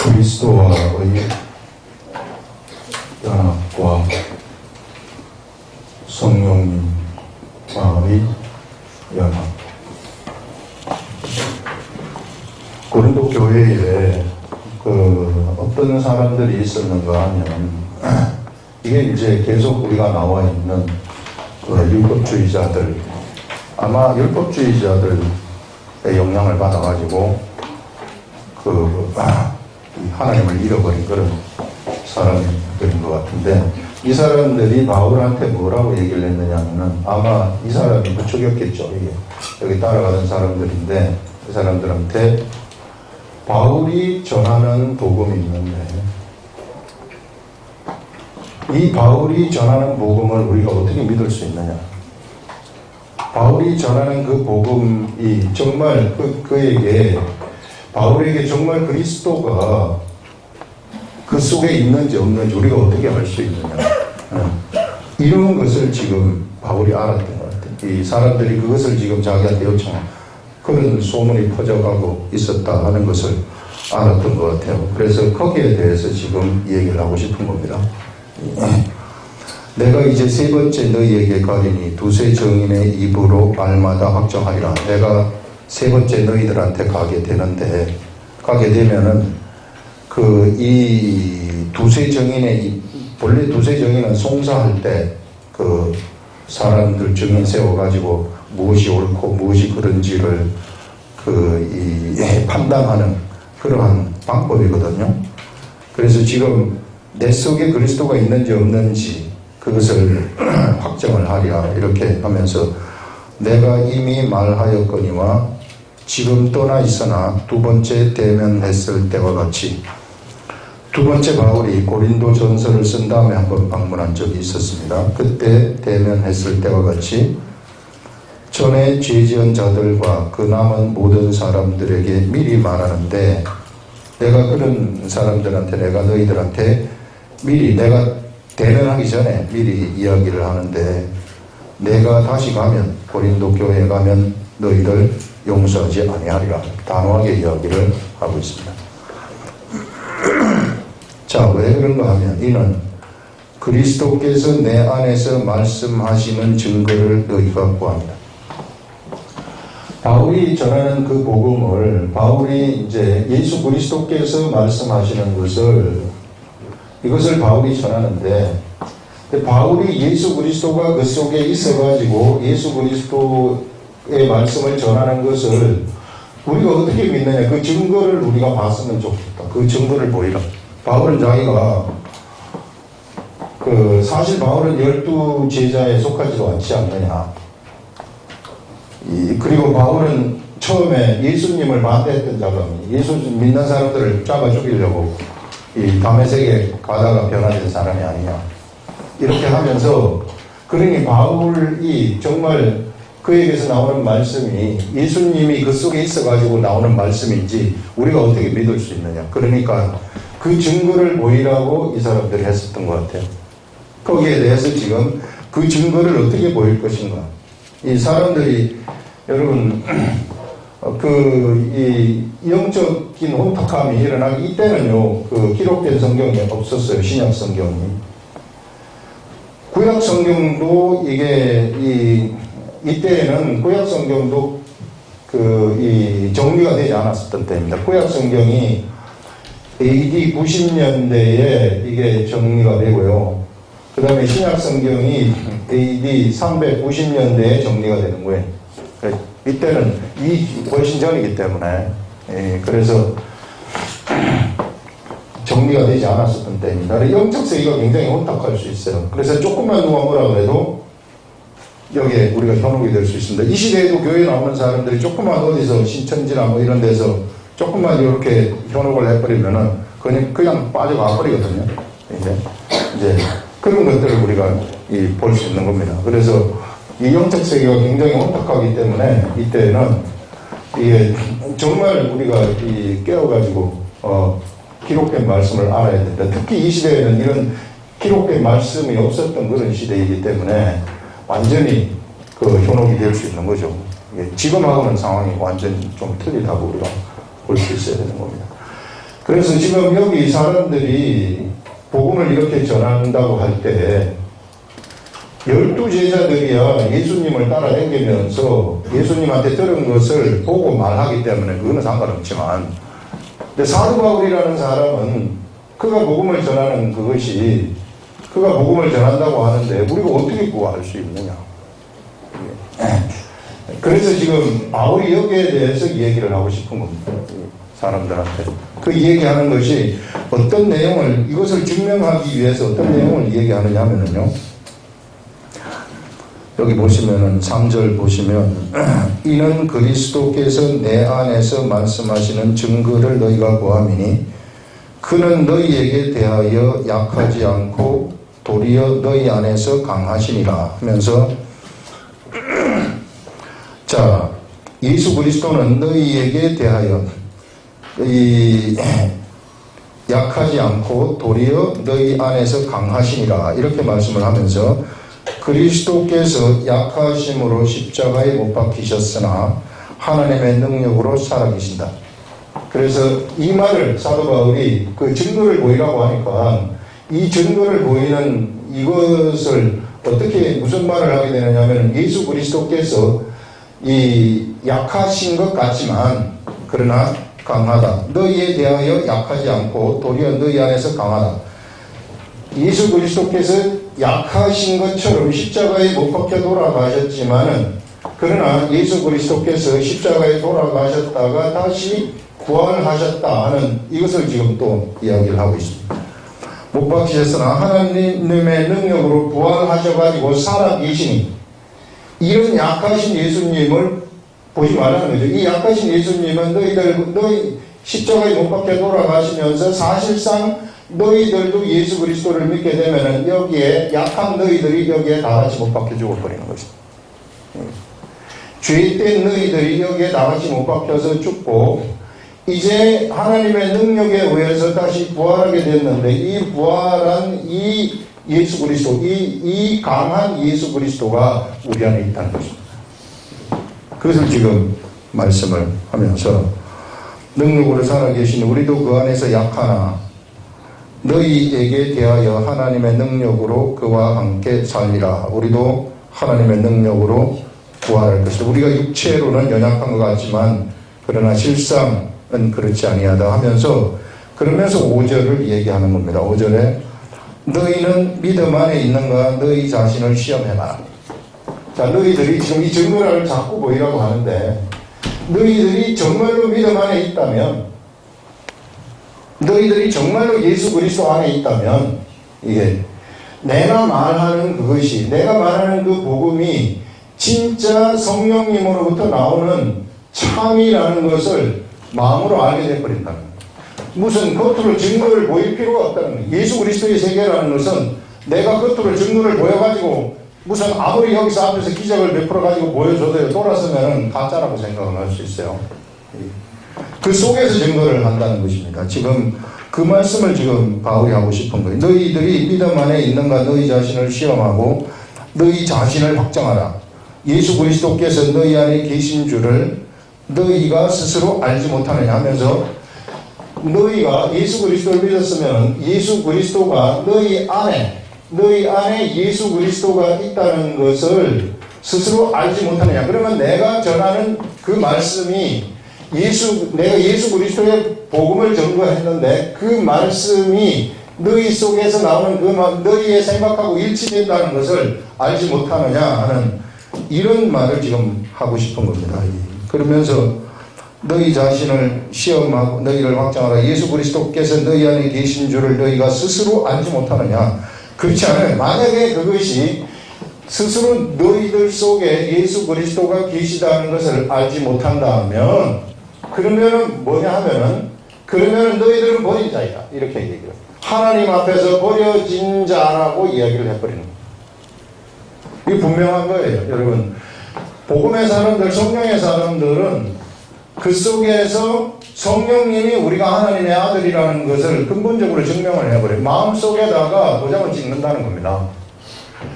그리스도와의 연합과 성령님과의 연합. 고린도 교회에 어떤 사람들이 있었는가 하면, 이게 이제 계속 우리가 나와 있는 율법주의자들, 아마 율법주의자들의 영향을 받아가지고 하나님을 잃어버린 그런 사람들인 것 같은데, 이 사람들이 바울한테 뭐라고 얘기를 했느냐면은, 아마 이 사람이 부추겼겠죠. 이게 여기 따라가던 사람들인데, 그 사람들한테 바울이 전하는 복음이 있는데, 이 바울이 전하는 복음을 우리가 어떻게 믿을 수 있느냐? 바울이 전하는 그 복음이 정말 바울에게 정말 그리스도가 그 속에 있는지 없는지 우리가 어떻게 알 수 있느냐? 이런 것을 지금 바울이 알았던 것 같아요. 이 사람들이 그것을 지금 자기한테 요청한 그런 소문이 퍼져가고 있었다 하는 것을 알았던 것 같아요. 그래서 거기에 대해서 지금 얘기를 하고 싶은 겁니다. 내가 이제 세 번째 너희에게 가리니 두세 정인의 입으로 말마다 확정하리라. 내가 세 번째 너희들한테 가게 되면은 이 두세 정인의 본래 두세 정인은 송사할 때 사람들 증인 세워가지고 무엇이 옳고 무엇이 그른지를 판단하는 그러한 방법이거든요. 그래서 지금 내 속에 그리스도가 있는지 없는지 그것을 확정을 하리라 이렇게 하면서, 내가 이미 말하였거니와 지금 떠나 있으나 두 번째 대면했을 때와 같이. 두 번째 바울이 고린도 전서를 쓴 다음에 한번 방문한 적이 있었습니다. 그때 대면했을 때와 같이 전에 죄지은 자들과 그 남은 모든 사람들에게 미리 말하는데, 내가 그런 사람들한테, 내가 너희들한테 미리, 내가 대면하기 전에 미리 이야기를 하는데, 내가 다시 가면, 고린도 교회에 가면 너희를 용서하지 아니하리라 단호하게 이야기를 하고 있습니다. 자, 왜 그런가 하면, 이는 그리스도께서 내 안에서 말씀하시는 증거를 너희가 구합니다. 바울이 전하는 그 복음을, 바울이 이제 예수 그리스도께서 말씀하시는 이것을 바울이 전하는데, 바울이 예수 그리스도가 그 속에 있어가지고 예수 그리스도의 말씀을 전하는 것을 우리가 어떻게 믿느냐, 그 증거를 우리가 봤으면 좋겠다. 그 증거를 보이라. 바울은 자기가 사실 바울은 12제자에 속하지도 않지 않느냐. 그리고 바울은 처음에 예수님을 반대했던 자감이, 예수 믿는 사람들을 잡아 죽이려고 이 다메섹에 가다가 변화된 사람이 아니냐 이렇게 하면서, 그러니 바울이 정말 그에게서 나오는 말씀이 예수님이 그 속에 있어가지고 나오는 말씀인지 우리가 어떻게 믿을 수 있느냐. 그러니까 그 증거를 보이라고 이 사람들이 했었던 것 같아요. 거기에 대해서 지금 그 증거를 어떻게 보일 것인가. 이 사람들이, 여러분, 이 영적인 혼탁함이 일어나기, 이때는요, 기록된 성경이 없었어요. 신약 성경이. 구약 성경도 이때에는 구약 성경도 정리가 되지 않았었던 때입니다. 구약 성경이 AD 90년대에 이게 정리가 되고요. 그 다음에 신약 성경이 AD 390년대에 정리가 되는 거예요. 이때는 훨씬 전이기 때문에, 그래서 정리가 되지 않았었던 때입니다. 영적 세계가 굉장히 혼탁할 수 있어요. 그래서 조금만 누가 뭐라 그래도 여기에 우리가 현혹이 될 수 있습니다. 이 시대에도 교회에 나오는 사람들이 조금만 어디서 신천지나 뭐 이런 데서 조금만 이렇게 현혹을 해버리면은 그냥 빠져가 버리거든요. 이제 그런 것들을 우리가 볼 수 있는 겁니다. 그래서 이 영적 세계가 굉장히 혼탁하기 때문에 이때는 이게 정말 우리가 깨어가지고 기록된 말씀을 알아야 된다. 특히 이 시대에는 이런 기록된 말씀이 없었던 그런 시대이기 때문에 완전히 현혹이 될 수 있는 거죠. 지금하고는 상황이 완전히 좀 틀리다고 우리가 볼 수 있어야 되는 겁니다. 그래서 지금 여기 사람들이 복음을 이렇게 전한다고 할 때 12제자들이야 예수님을 따라다니면서 예수님한테 들은 것을 보고 말하기 때문에 그거는 상관없지만, 근데 사도 바울이라는 사람은 그가 복음을 전하는 그것이, 그가 복음을 전한다고 하는데 우리가 어떻게 구할 수 있느냐. 그래서 지금 바울이 여기에 대해서 얘기를 하고 싶은 겁니다. 사람들한테. 그 얘기하는 것이 어떤 내용을, 이것을 증명하기 위해서 어떤 내용을 얘기하느냐 하면요. 여기 보시면은 3절 보시면 이는 그리스도께서 내 안에서 말씀하시는 증거를 너희가 구함이니 그는 너희에게 대하여 약하지 않고 도리어 너희 안에서 강하시니라 하면서 자, 예수 그리스도는 너희에게 대하여 약하지 않고 도리어 너희 안에서 강하시니라 이렇게 말씀을 하면서 그리스도께서 약하심으로 십자가에 못 박히셨으나 하나님의 능력으로 살아계신다. 그래서 이 말을 사도 바울이 그 증거를 보이라고 하니까 이 증거를 보이는 이것을 어떻게 무슨 말을 하게 되느냐 하면 예수 그리스도께서 이 약하신 것 같지만 그러나 강하다. 너희에 대하여 약하지 않고 도리어 너희 안에서 강하다. 예수 그리스도께서 약하신 것처럼 십자가에 못 박혀 돌아가셨지만은 그러나 예수 그리스도께서 십자가에 돌아가셨다가 다시 부활하셨다 하는 이것을 지금 또 이야기를 하고 있습니다. 못 박히셨으나 하나님의 능력으로 부활하셔가지고 살아계시니 이런 약하신 예수님을 보지 말라는 거죠. 이 약하신 예수님은 너희 십자가에 못 박혀 돌아가시면서 사실상 너희들도 예수 그리스도를 믿게 되면은 여기에 약한 너희들이 여기에 다 같이 못 박혀 죽어버리는 것입니다. 죄된 너희들이 여기에 다 같이 못 박혀서 죽고 이제 하나님의 능력에 의해서 다시 부활하게 됐는데 이 부활한 이 예수 그리스도, 이 강한 예수 그리스도가 우리 안에 있다는 것입니다. 그것을 지금 말씀을 하면서 능력으로 살아계신 우리도 그 안에서 약하나 너희에게 대하여 하나님의 능력으로 그와 함께 살리라. 우리도 하나님의 능력으로 부활할 것이다. 우리가 육체로는 연약한 것 같지만 그러나 실상은 그렇지 아니하다 하면서 그러면서 5절을 얘기하는 겁니다. 5절에 너희는 믿음 안에 있는가 너희 자신을 시험해봐라. 자, 너희들이 지금 이 증거를 자꾸 보이라고 하는데 너희들이 정말로 믿음 안에 있다면 너희들이 정말로 예수 그리스도 안에 있다면 이게 내가 말하는 그것이 내가 말하는 그 복음이 진짜 성령님으로부터 나오는 참이라는 것을 마음으로 알게 되어버린다는 거예요. 무슨 겉으로 증거를 보일 필요가 없다는 거예요. 예수 그리스도의 세계라는 것은 내가 겉으로 증거를 보여가지고 무슨 아무리 여기서 앞에서 기적을 베풀어가지고 보여줘도 돌아서면 가짜라고 생각을 할 수 있어요. 그 속에서 증거를 한다는 것입니다. 지금 그 말씀을 지금 바울이 하고 싶은 거예요. 너희들이 믿음 안에 있는가 너희 자신을 시험하고 너희 자신을 확정하라. 예수 그리스도께서 너희 안에 계신 줄을 너희가 스스로 알지 못하느냐 하면서 너희가 예수 그리스도를 믿었으면 예수 그리스도가 너희 안에 예수 그리스도가 있다는 것을 스스로 알지 못하느냐. 그러면 내가 전하는 그 말씀이 내가 예수 그리스도의 복음을 전거했는데 그 말씀이 너희 속에서 나오는 너희의 생각하고 일치된다는 것을 알지 못하느냐 하는 이런 말을 지금 하고 싶은 겁니다. 그러면서 너희 자신을 시험하고 너희를 확정하라. 예수 그리스도께서 너희 안에 계신 줄을 너희가 스스로 알지 못하느냐. 그렇지 않아요. 만약에 그것이 스스로 너희들 속에 예수 그리스도가 계시다는 것을 알지 못한다면 그러면은 뭐냐 하면은 그러면은 너희들은 버린 자이다. 이렇게 얘기해요. 하나님 앞에서 버려진 자라고 이야기를 해버리는 거예요. 이게 분명한 거예요. 여러분 복음의 사람들, 성령의 사람들은 그 속에서 성령님이 우리가 하나님의 아들이라는 것을 근본적으로 증명을 해버려요. 마음속에다가 도장을 찍는다는 겁니다.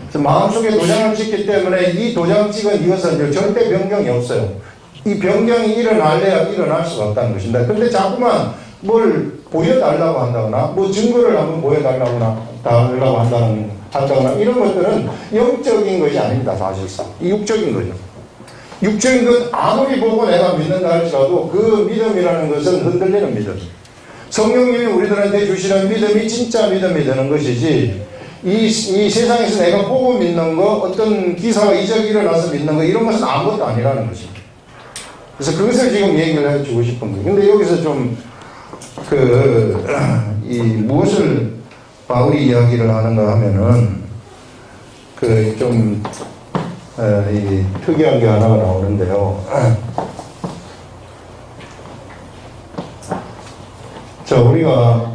그래서 마음속에 도장을 찍기 때문에 이 도장 찍은 이것은 절대 변경이 없어요. 이 변경이 일어날래야 일어날 수가 없다는 것입니다. 근데 자꾸만 뭘 보여달라고 한다거나 뭐 증거를 한번 보여달라고 한다거나 이런 것들은 영적인 것이 아닙니다. 사실상 육적인 거죠. 육적인 것 아무리 보고 내가 믿는다 할지라도 그 믿음이라는 것은 흔들리는 믿음. 성령님이 우리들한테 주시는 믿음이 진짜 믿음이 되는 것이지 이 세상에서 내가 보고 믿는 거 어떤 기사가 이적이 일어나서 믿는 거 이런 것은 아무것도 아니라는 것입니다. 그래서 그것을 지금 얘기를 해주고 싶은 거예요. 근데 여기서 좀 무엇을 바울이 이야기를 하는가 하면은 이 특이한 게 하나가 나오는데요. 자, 우리가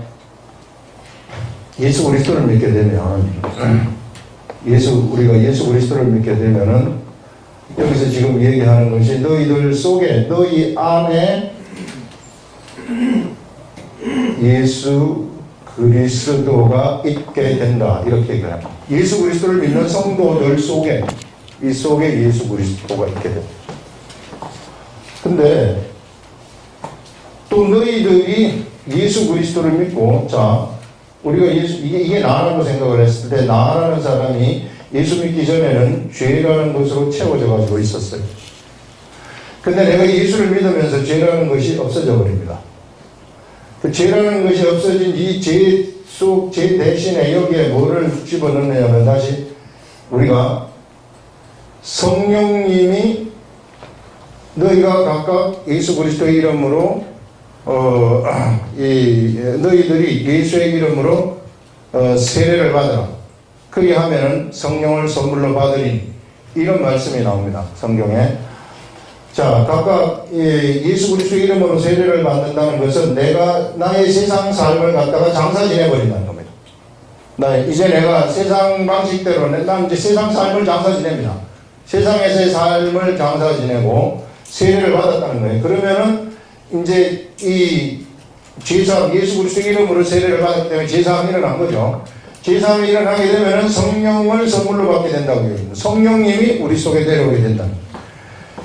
예수 그리스도를 믿게 되면 우리가 예수 그리스도를 믿게 되면은 여기서 지금 얘기하는 것이 너희들 속에 너희 안에 예수 그리스도가 있게 된다 이렇게 얘기합니다. 예수 그리스도를 믿는 성도들 속에 이 속에 예수 그리스도가 있게 된다. 근데 또 너희들이 예수 그리스도를 믿고 자 우리가 이게 나라고 생각을 했을 때 나라는 사람이 예수 믿기 전에는 죄라는 것으로 채워져 가지고 있었어요. 근데 내가 예수를 믿으면서 죄라는 것이 없어져 버립니다. 그 죄라는 것이 없어진 이 죄 대신에 여기에 뭐를 집어넣느냐면 다시 우리가 성령님이 너희가 각각 예수 그리스도의 이름으로 너희들이 예수의 이름으로 세례를 받으라. 그리하면은 성령을 선물로 받으리. 이런 말씀이 나옵니다. 성경에. 자, 각각 예수 그리스도의 이름으로 세례를 받는다는 것은 내가 나의 세상 삶을 갖다가 장사 지내버린다는 겁니다. 이제 내가 세상 방식대로 난 이제 세상 삶을 장사 지냅니다. 세상에서의 삶을 장사 지내고 세례를 받았다는 거예요. 그러면은 이제 이 제사함, 예수 그리스도의 이름으로 세례를 받았기 때문에 제사함이 일어난 거죠. 제사함이 일어나게 되면은 성령을 선물로 받게 된다고 얘기합니다. 성령님이 우리 속에 내려오게 된다는 거예요.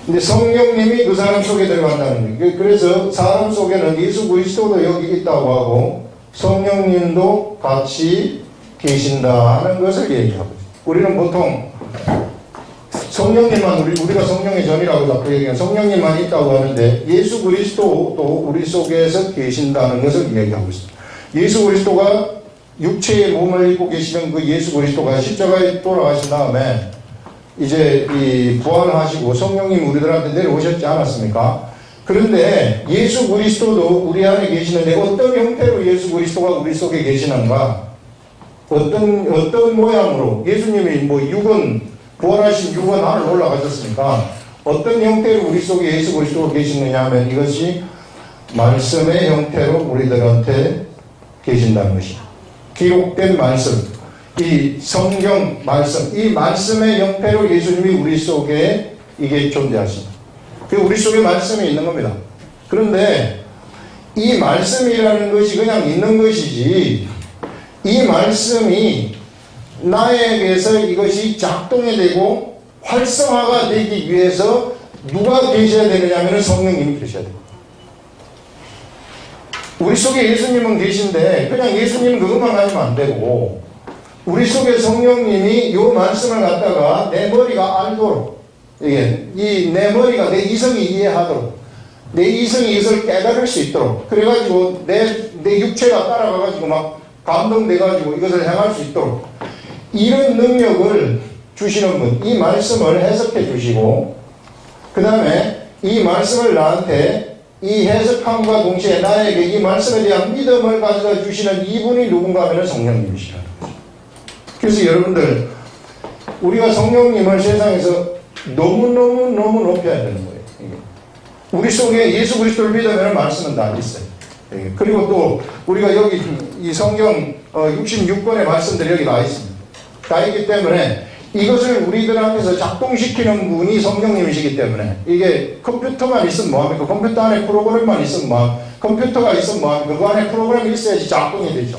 근데 성령님이 그 사람 속에 들어간다는 거예요. 그래서 사람 속에는 예수 그리스도도 여기 있다고 하고 성령님도 같이 계신다 하는 것을 얘기하고 있어요. 우리는 보통 성령님만 우리가 성령의 전이라고 자꾸 얘기하는 성령님만 있다고 하는데 예수 그리스도도 우리 속에서 계신다는 것을 얘기하고 있습니다. 예수 그리스도가 육체의 몸을 입고 계시는 그 예수 그리스도가 십자가에 돌아가신 다음에 이제 이 부활하시고 성령님 우리들한테 내려오셨지 않았습니까? 그런데 예수 그리스도도 우리 안에 계시는데 어떤 형태로 예수 그리스도가 우리 속에 계시는가? 어떤 모양으로 예수님이 뭐 부활하신 육은 하늘 올라가셨습니까? 어떤 형태로 우리 속에 예수 그리스도가 계시느냐 하면 이것이 말씀의 형태로 우리들한테 계신다는 것입니다. 기록된 말씀, 이 성경 말씀, 이 말씀의 형태로 예수님이 우리 속에 이게 존재하십니다. 우리 속에 말씀이 있는 겁니다. 그런데 이 말씀이라는 것이 그냥 있는 것이지 이 말씀이 나에게서 이것이 작동이 되고 활성화가 되기 위해서 누가 계셔야 되느냐 하면 성령님이 계셔야 됩니다. 우리 속에 예수님은 계신데 그냥 예수님 그것만 가지면 안 되고 우리 속에 성령님이 이 말씀을 갖다가 내 머리가 알도록 내 머리가 내 이성이 이해하도록 내 이성이 이것을 깨달을 수 있도록 그래가지고 내 육체가 따라가가지고 막 감동돼가지고 이것을 행할 수 있도록 이런 능력을 주시는 분, 이 말씀을 해석해 주시고 그 다음에 이 말씀을 나한테 이 해석함과 동시에 나에게 이 말씀에 대한 믿음을 가져다 주시는 이분이 누군가 하면 성령님이시라는 거죠. 그래서 여러분들 우리가 성령님을 세상에서 너무너무 높여야 되는 거예요. 우리 속에 예수 그리스도를 믿으면 말씀은 다 있어요. 그리고 또 우리가 여기 이 성경 66권의 말씀들이 여기 나 있습니다. 다 있기 때문에 이것을 우리들 앞에서 작동시키는 분이 성령님이시기 때문에 이게 컴퓨터만 있으면 뭐합니까? 컴퓨터 안에 프로그램만 있으면 뭐합니까? 컴퓨터가 있으면 뭐합니까? 그 안에 프로그램이 있어야지 작동이 되죠.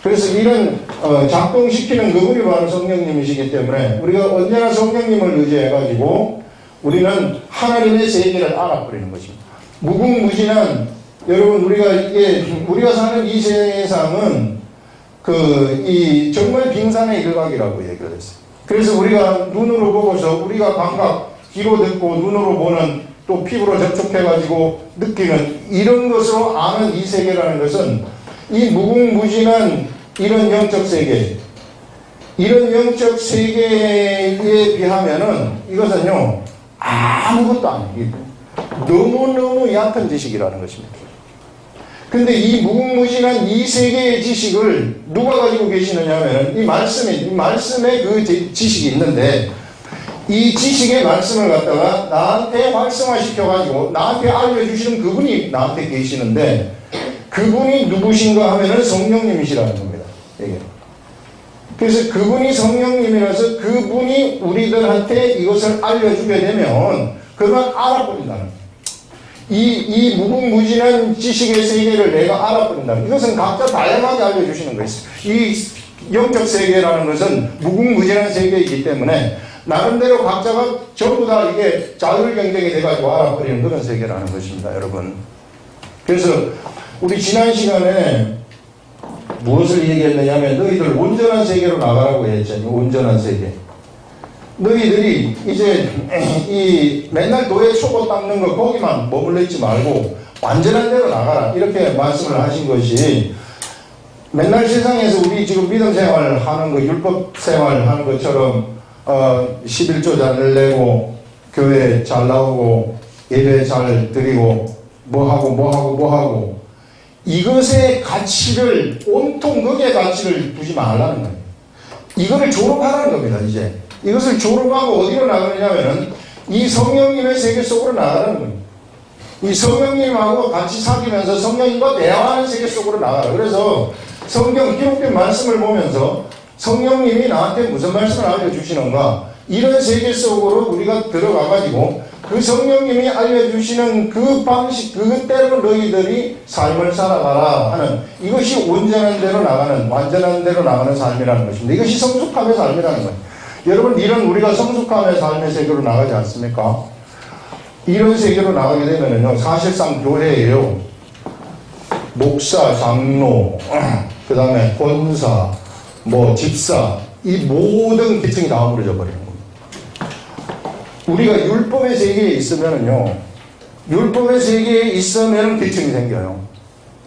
그래서 이런 작동시키는 그분이 바로 성령님이시기 때문에 우리가 언제나 성령님을 의지해가지고 우리는 하나님의 세계를 알아버리는 것입니다. 무궁무진한 여러분, 우리가 사는 이 세상은 이 정말 빙산의 일각이라고 얘기를 했어요. 그래서 우리가 눈으로 보고서 우리가 감각, 귀로 듣고 눈으로 보는 또 피부로 접촉해가지고 느끼는 이런 것으로 아는 이 세계라는 것은 이 무궁무진한 이런 영적 세계, 이런 영적 세계에 비하면은 이것은요, 아무것도 아니에요. 너무너무 얕은 지식이라는 것입니다. 근데 이 무궁무진한 이 세계의 지식을 누가 가지고 계시느냐 하면 이 말씀에 그 지식이 있는데 이 지식의 말씀을 갖다가 나한테 활성화시켜가지고 나한테 알려주시는 그분이 나한테 계시는데 그분이 누구신가 하면은 성령님이시라는 겁니다. 이게. 그래서 그분이 성령님이라서 그분이 우리들한테 이것을 알려주게 되면 그만 알아버린다는 거예요. 이 무궁무진한 지식의 세계를 내가 알아버린다는 이것은 각자 다양하게 알려주시는 것이죠. 이 영적 세계라는 것은 무궁무진한 세계이기 때문에 나름대로 각자가 전부 다 이게 자율 경쟁이 돼가지고 알아버리는 그런 세계라는 것입니다, 여러분. 그래서 우리 지난 시간에 무엇을 얘기했느냐 하면 너희들 온전한 세계로 나가라고 했잖아요. 온전한 세계. 너희들이 이제 이 맨날 노예 초보 닦는 거 거기만 머물러 있지 말고 완전한 데로 나가라 이렇게 말씀을 하신 것이 맨날 세상에서 우리 지금 믿음 생활 하는 거 율법 생활 하는 것처럼 11조 잘 내고 교회 잘 나오고 예배 잘 드리고 뭐하고 이것의 가치를 온통 거기에 가치를 두지 말라는 거예요. 이거를 졸업하라는 겁니다. 이제 이것을 졸업하고 어디로 나가느냐면은 이 성령님의 세계 속으로 나가라는 거예요. 이 성령님하고 같이 사귀면서 성령님과 대화하는 세계 속으로 나가라. 그래서 성경 기록된 말씀을 보면서 성령님이 나한테 무슨 말씀을 알려주시는가 이런 세계 속으로 우리가 들어가가지고 그 성령님이 알려주시는 그 방식 그대로 너희들이 삶을 살아가라 하는 이것이 온전한 대로 나가는 완전한 대로 나가는 삶이라는 것입니다. 이것이 성숙함의 삶이라는 거예요. 여러분 이런 우리가 성숙함의 삶의 세계로 나가지 않습니까? 이런 세계로 나가게 되면은요 사실상 교회예요. 목사, 장로, 그 다음에 권사, 집사 이 모든 계층이 다 아무러져 버리는 겁니다. 우리가 율법의 세계에 있으면은요 율법의 세계에 있으면 계층이 생겨요.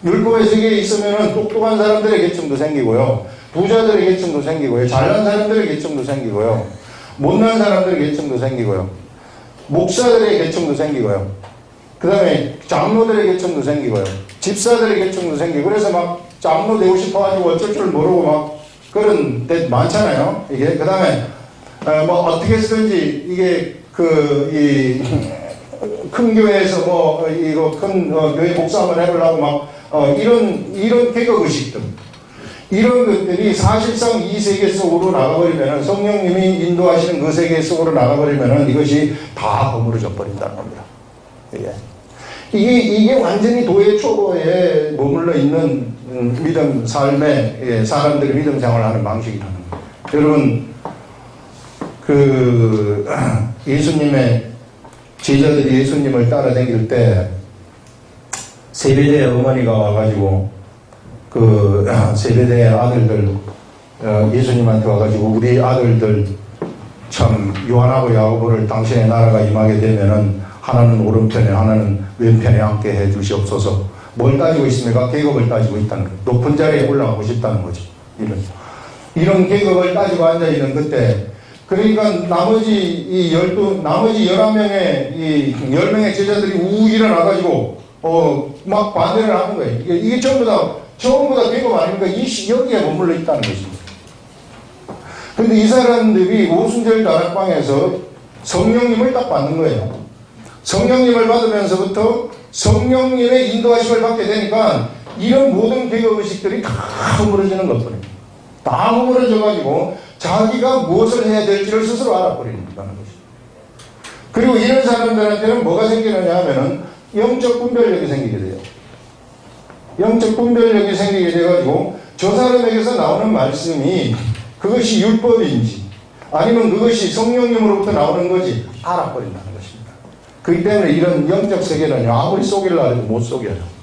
율법의 세계에 있으면은 똑똑한 사람들의 계층도 생기고요. 부자들의 계층도 생기고요. 잘난 사람들의 계층도 생기고요. 못난 사람들의 계층도 생기고요. 목사들의 계층도 생기고요. 그 다음에 장로들의 계층도 생기고요. 집사들의 계층도 생기고 그래서 막 장로 되고 싶어가지고 어쩔 줄 모르고 막 그런 데 많잖아요. 이게 그 다음에 어떻게 해서든지 이게 큰 교회에서 이거 큰 교회 목사 한번 해보려고 막 이런 개혁 의식들 이런 것들이 사실상 이 세계 속으로 나가버리면은 성령님이 인도하시는 그 세계 속으로 나가버리면은 이것이 다 허물어져 버린다는 겁니다. 이게 완전히 도의 초보에 머물러 있는 믿음 삶에 사람들이 믿음 생활하는 방식이라는 거예요. 여러분 예수님의 제자들이 예수님을 따라다닐 때 세베대의 어머니가 와가지고 세베대의 아들들 예수님한테 와가지고 우리 아들들 참 요한하고 야고보를 당신의 나라가 임하게 되면은 하나는 오른편에 하나는 왼편에 앉게 해 주시옵소서. 뭘 따지고 있습니까? 계급을 따지고 있다는 거예요. 높은 자리에 올라가고 싶다는 거죠. 이런 계급을 따지고 앉아있는 그때 그러니까 나머지 11명의 10명의 제자들이 우 일어나가지고 막 반대를 하는 거예요. 이게 전부 다 계급 아닙니까? 여기에 머물러 있다는 것입니다. 근데 이 사람들이 오순절 다락방에서 성령님을 딱 받는 거예요. 성령님을 받으면서부터 성령님의 인도하심을 받게 되니까 이런 모든 계급의식들이 다 허물어지는 것뿐입니다. 다 허물어져가지고 자기가 무엇을 해야 될지를 스스로 알아버린다는 것입니다. 그리고 이런 사람들한테는 뭐가 생기느냐 하면은 영적 분별력이 생기게 돼요. 영적 분별력이 생기게 돼가지고 저 사람에게서 나오는 말씀이 그것이 율법인지 아니면 그것이 성령님으로부터 나오는 것이 알아버린다는 것입니다. 그렇기 때문에 이런 영적 세계는요 아무리 속이려 해도 못 속여요.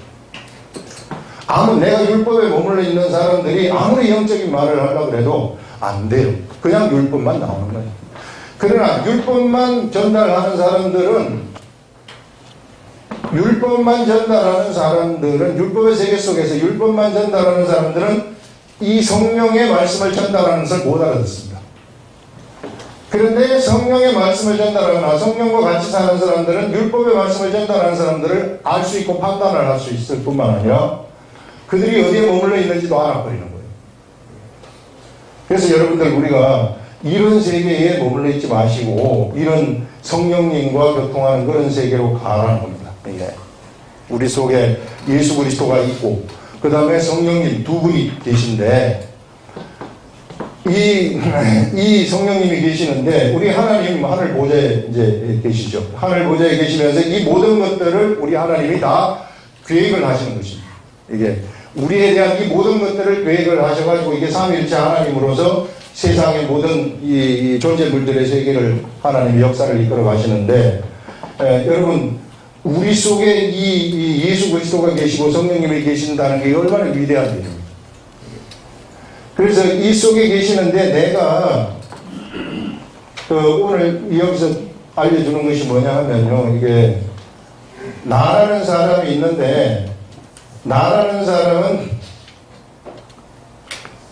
내가 율법에 머물러 있는 사람들이 아무리 영적인 말을 하려고 해도 안 돼요. 그냥 율법만 나오는 거예요. 그러나 율법만 전달하는 사람들은 율법의 세계 속에서 율법만 전달하는 사람들은 이 성령의 말씀을 전달하는 것을 못 알아듣습니다. 그런데 성령의 말씀을 전달하거나 성령과 같이 사는 사람들은 율법의 말씀을 전달하는 사람들을 알 수 있고 판단을 할 수 있을 뿐만 아니라 그들이 어디에 머물러 있는지도 알아버리는 거예요. 그래서 여러분들, 우리가 이런 세계에 머물러 있지 마시고 이런 성령님과 교통하는 그런 세계로 가라는 겁니다. 우리 속에 예수 그리스도가 있고 그 다음에 성령님 두 분이 계신데 이 성령님이 계시는데 우리 하나님 하늘 보좌에 이제 계시죠. 하늘 보좌에 계시면서 이 모든 것들을 우리 하나님이 다 계획을 하시는 것입니다. 이게 우리에 대한 이 모든 것들을 계획을 하셔가지고 이게 삼위일체 하나님으로서 세상의 모든 이 존재물들의 세계를 하나님이 역사를 이끌어 가시는데, 여러분, 우리 속에 이 예수 그리스도가 계시고 성령님이 계신다는 게 얼마나 위대한 일입니까? 그래서 이 속에 계시는데 내가 오늘 여기서 알려주는 것이 뭐냐 하면요, 이게 나라는 사람이 있는데 나라는 사람은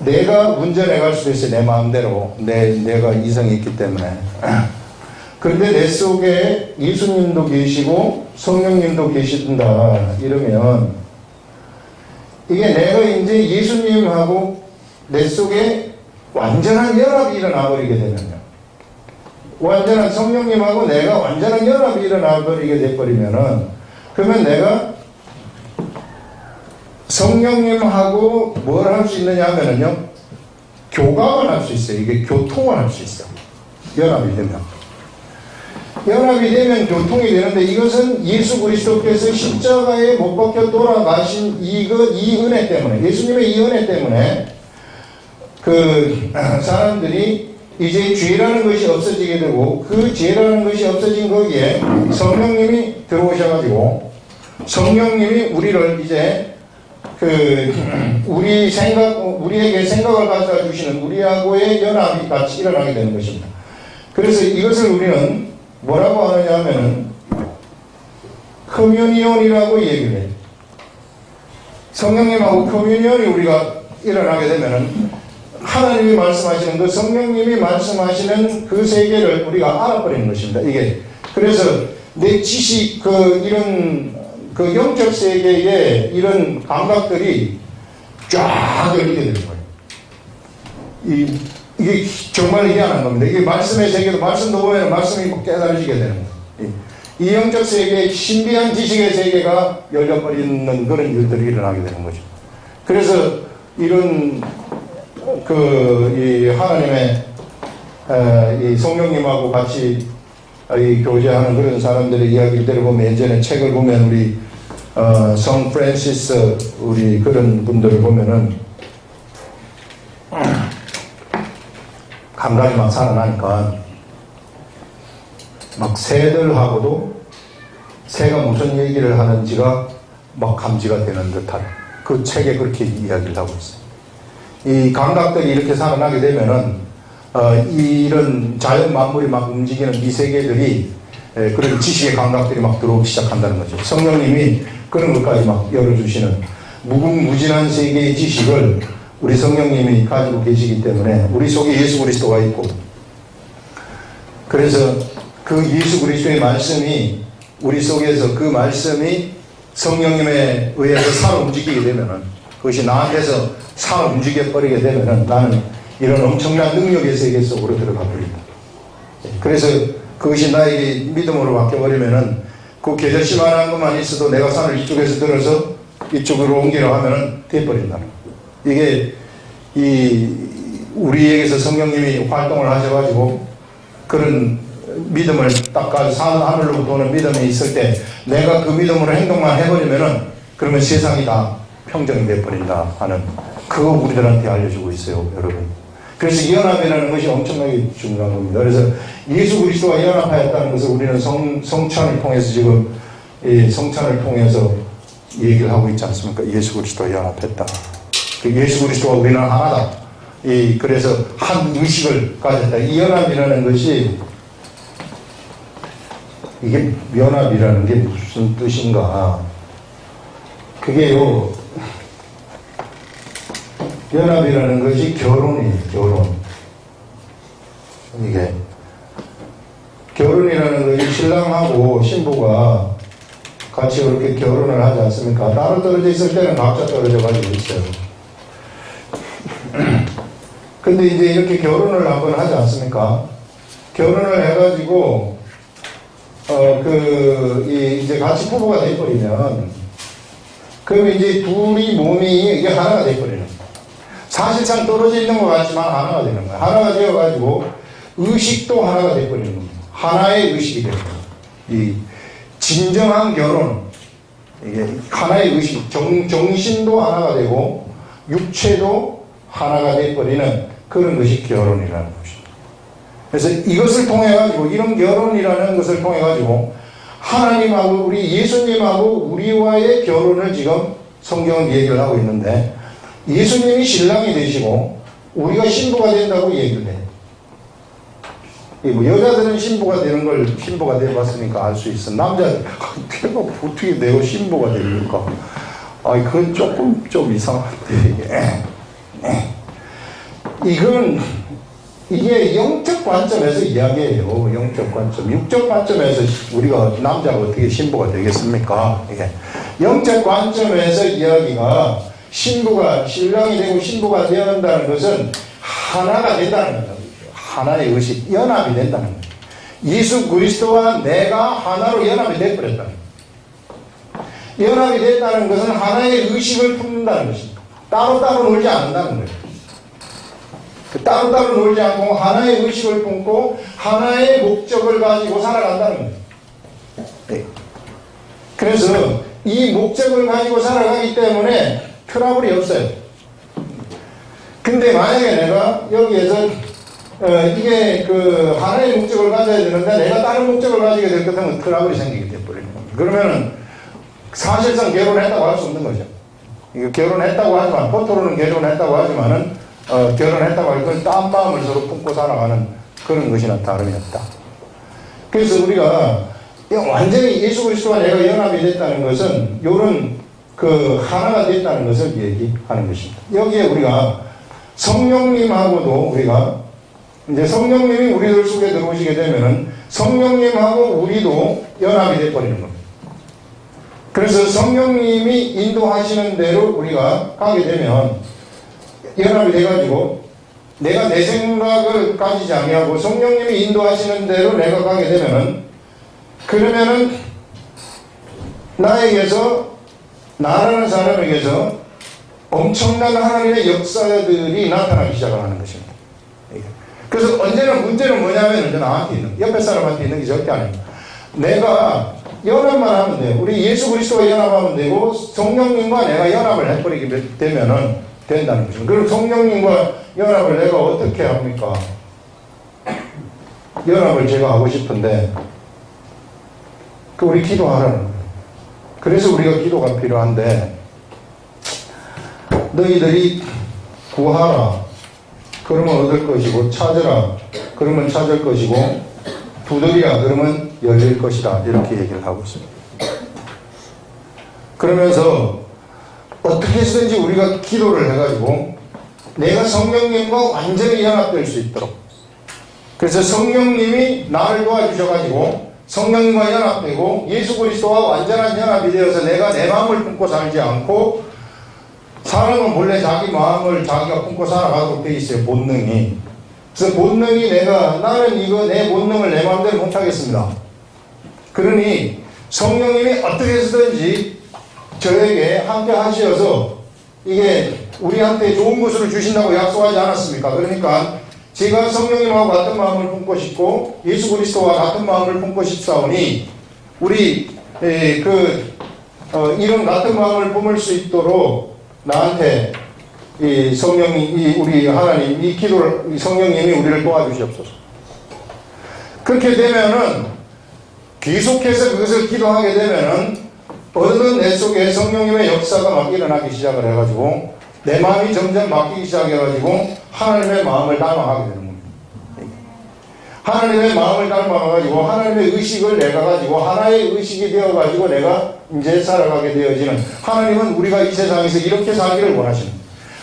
내가 운전해 갈 수도 있어요. 내 마음대로. 내가 이성이 있기 때문에. 그런데 내 속에 예수님도 계시고 성령님도 계신다 이러면 이게 내가 이제 예수님하고 내 속에 완전한 연합이 일어나 버리게 되면요, 완전한 성령님하고 내가 완전한 연합이 일어나 버리게 돼버리면은, 그러면 내가 성령님하고 뭘 할 수 있느냐 하면은요, 교감을 할 수 있어요. 이게 교통을 할 수 있어요. 연합이 되면. 연합이 되면 교통이 되는데, 이것은 예수 그리스도께서 십자가에 못 박혀 돌아가신 이 은혜 때문에, 예수님의 이 은혜 때문에 사람들이 이제 죄라는 것이 없어지게 되고, 그 죄라는 것이 없어진 거기에 성령님이 들어오셔가지고 성령님이 우리를 이제 우리에게 생각을 가져다 주시는 우리하고의 연합이 같이 일어나게 되는 것입니다. 그래서 이것을 우리는 뭐라고 하느냐 하면은 커뮤니온이라고 얘기를 해요. 성령님하고 커뮤니온이 우리가 일어나게 되면은 하나님이 말씀하시는 그 성령님이 말씀하시는 그 세계를 우리가 알아버리는 것입니다. 이게 그래서 내 지식 이런 영적 세계의 이런 감각들이 쫙 열리게 되는 거예요. 이게 정말 희한한 겁니다. 이게 말씀의 세계도, 말씀도 보면 말씀이 깨달으시게 되는 거예요. 이 영적 세계의 신비한 지식의 세계가 열려버리는 그런 일들이 일어나게 되는 거죠. 그래서 이런 이 하나님의 이 성령님하고 같이 이 교제하는 그런 사람들의 이야기를 들어보면, 예전에 책을 보면 우리 성 프란시스 우리 그런 분들을 보면은 감각이 막 살아나니까 막 새들하고도 새가 무슨 얘기를 하는지가 막 감지가 되는 듯한, 그 책에 그렇게 이야기를 하고 있어요. 이 감각들이 이렇게 살아나게 되면은 이런 자연 만물이 막 움직이는 이 세계들이 그런 지식의 감각들이 막 들어오기 시작한다는 거죠. 성령님이 그런 것까지 막 열어주시는 무궁무진한 세계의 지식을 우리 성령님이 가지고 계시기 때문에 우리 속에 예수 그리스도가 있고, 그래서 그 예수 그리스도의 말씀이 우리 속에서, 그 말씀이 성령님에 의해서 살아 움직이게 되면은, 그것이 나한테서 살아 움직여 버리게 되면은 나는 이런 엄청난 능력의 세계 속으로 들어가 버립니다. 그래서 그것이 나에게 믿음으로 바뀌어버리면은, 그 겨자씨만한 것만 있어도 내가 산을 이쪽에서 들어서 이쪽으로 옮기려 하면은 돼버린다는 거예요. 이게 우리에게서 성령님이 활동을 하셔가지고 그런 믿음을 딱 가지고 하늘로부터 오는 믿음이 있을 때 내가 그 믿음으로 행동만 해버리면은, 그러면 세상이 다 평정이 돼버린다 하는, 그거 우리들한테 알려주고 있어요, 여러분. 그래서 이 연합이라는 것이 엄청나게 중요한 겁니다. 그래서 예수 그리스도와 연합하였다는 것을 우리는 성찬을 통해서 지금 이 성찬을 통해서 얘기를 하고 있지 않습니까? 예수 그리스도와 연합했다. 예수 그리스도와 우리는 하나다. 그래서 한 의식을 가졌다. 이 연합이라는 것이, 이게 연합이라는 게 무슨 뜻인가? 그게요, 연합이라는 것이 결혼이에요, 결혼. 이게 결혼이라는 것이 신랑하고 신부가 같이 그렇게 결혼을 하지 않습니까? 따로 떨어져 있을 때는 각자 떨어져 가지고 있어요. 근데 이제 이렇게 결혼을 한번 하지 않습니까? 결혼을 해가지고 이제 같이 부부가 돼버리면, 그럼 이제 둘이 몸이 이게 하나가 돼버리는 거예요. 사실상 떨어져 있는 것 같지만 하나가 되는 거예요. 하나가 되어가지고 의식도 하나가 돼버리는 겁니다. 하나의 의식이 되는 거예요. 이 진정한 결혼, 이게 하나의 의식, 정신도 하나가 되고 육체도 하나가 돼버리는 그런 것이 결혼이라는 것입니다. 그래서 이것을 통해 가지고, 이런 결혼이라는 것을 통해 가지고 하나님하고 우리 예수님하고 우리와의 결혼을 지금 성경은 얘기를 하고 있는데, 예수님이 신랑이 되시고 우리가 신부가 된다고 얘기를 해요. 뭐 여자들은 신부가 되는 걸 신부가 되어봤으니까 알 수 있어. 남자들 내가 어떻게 내가 신부가 됩니까? 그건 조금 좀 이상한데, 이게 영적 관점에서 이야기예요. 영적 관점. 육적 관점에서 우리가 남자가 어떻게 신부가 되겠습니까? 이게 영적 관점에서 이야기가, 신부가 신랑이 되고 신부가 되어야 한다는 것은 하나가 된다는 거죠. 하나의 의식, 연합이 된다는 거예요. 예수 그리스도와 내가 하나로 연합이 되어버렸다는 거예요. 연합이 됐다는 것은 하나의 의식을 품는다는 것입니다. 따로따로 놀지 않는다는 거예요. 따로따로 놀지 않고 하나의 의식을 품고 하나의 목적을 가지고 살아간다는 거예요. 네. 그래서 이 목적을 가지고 살아가기 때문에 트러블이 없어요. 근데 만약에 내가 여기에서 이게 하나의 목적을 가져야 되는데 내가 다른 목적을 가지게 될 것 같으면 트러블이 생기게 돼버리는 겁니다. 그러면은 사실상 결혼했다고 할 수 없는 거죠. 이거 결혼했다고 하지만, 겉으로는 결혼했다고 하지만은 결혼했다고 할 건 딴 마음을 서로 품고 살아가는 그런 것이나 다름이 없다. 그래서 우리가 완전히 예수 그리스도와 내가 연합이 됐다는 것은 요런 하나가 됐다는 것을 얘기하는 것입니다. 여기에 우리가 성령님하고도 우리가 이제 성령님이 우리들 속에 들어오시게 되면은 성령님하고 우리도 연합이 돼버리는 겁니다. 그래서 성령님이 인도하시는 대로 우리가 가게 되면 연합이 돼가지고, 내가 내 생각을 가지지 아니하고 성령님이 인도하시는 대로 내가 가게 되면은, 그러면은 나라는 사람에게서 엄청난 하나님의 역사들이 나타나기 시작하는 것입니다. 그래서 문제는 뭐냐면, 나한테 있는, 옆에 사람한테 있는 게 절대 아닙니다. 내가 연합만 하면 돼요. 우리 예수 그리스도와 연합하면 되고, 성령님과 내가 연합을 해버리게 되면은 된다는 것입니다. 그럼 성령님과 연합을 내가 어떻게 합니까? 연합을 제가 하고 싶은데, 우리 기도하라는 거예요. 그래서 우리가 기도가 필요한데, 너희들이 구하라, 그러면 얻을 것이고, 찾으라, 그러면 찾을 것이고, 두드리라, 그러면 열릴 것이다. 이렇게 얘기를 하고 있습니다. 그러면서 어떻게 해서든지 우리가 기도를 해가지고 내가 성령님과 완전히 연합될 수 있도록, 그래서 성령님이 나를 도와주셔가지고 성령님과 연합되고 예수 그리스도와 완전한 연합이 되어서 내가 내 마음을 품고 살지 않고, 사람은 원래 자기 마음을 자기가 품고 살아가도록 되어 있어요. 본능이. 그래서 본능이 나는 이거 내 본능을 내 마음대로 못하겠습니다. 그러니 성령님이 어떻게 해서든지 저에게 함께 하셔서 이게 우리한테 좋은 것을 주신다고 약속하지 않았습니까? 그러니까 제가 성령님하고 같은 마음을 품고 싶고 예수 그리스도와 같은 마음을 품고 싶사오니, 우리 이런 같은 마음을 품을 수 있도록 나한테 이 성령이, 우리 하나님, 이 기도를, 성령님이 우리를 도와주시옵소서. 그렇게 되면은, 계속해서 그것을 기도하게 되면은, 어느 내 속에 성령님의 역사가 막 일어나기 시작을 해가지고 내 마음이 점점 바뀌기 시작해가지고 하나님의 마음을 닮아가게 되는 겁니다. 하나님의 마음을 닮아가지고 하나님의 의식을 내가 가지고 하나의 의식이 되어가지고 내가 이제 살아가게 되어지는, 하나님은 우리가 이 세상에서 이렇게 살기를 원하시는,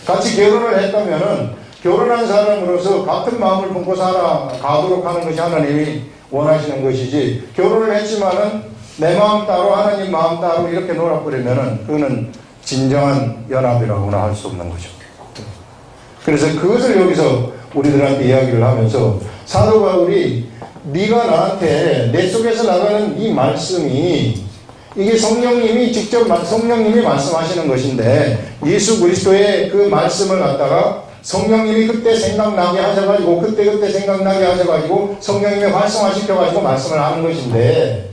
같이 결혼을 했다면은 결혼한 사람으로서 같은 마음을 품고 살아가도록 하는 것이 하나님이 원하시는 것이지, 결혼을 했지만은 내 마음 따로 하나님 마음 따로 이렇게 놀아버리면은 그거는 진정한 연합이라고나 할 수 없는 거죠. 그래서 그것을 여기서 우리들한테 이야기를 하면서 사도 바울이 네가 나한테 내 속에서 나가는 이 말씀이 이게 성령님이 직접 성령님이 말씀하시는 것인데, 예수 그리스도의 그 말씀을 갖다가 성령님이 그때 생각나게 하셔가지고 그때 생각나게 하셔가지고 성령님이 활성화시켜가지고 말씀을 하는 것인데,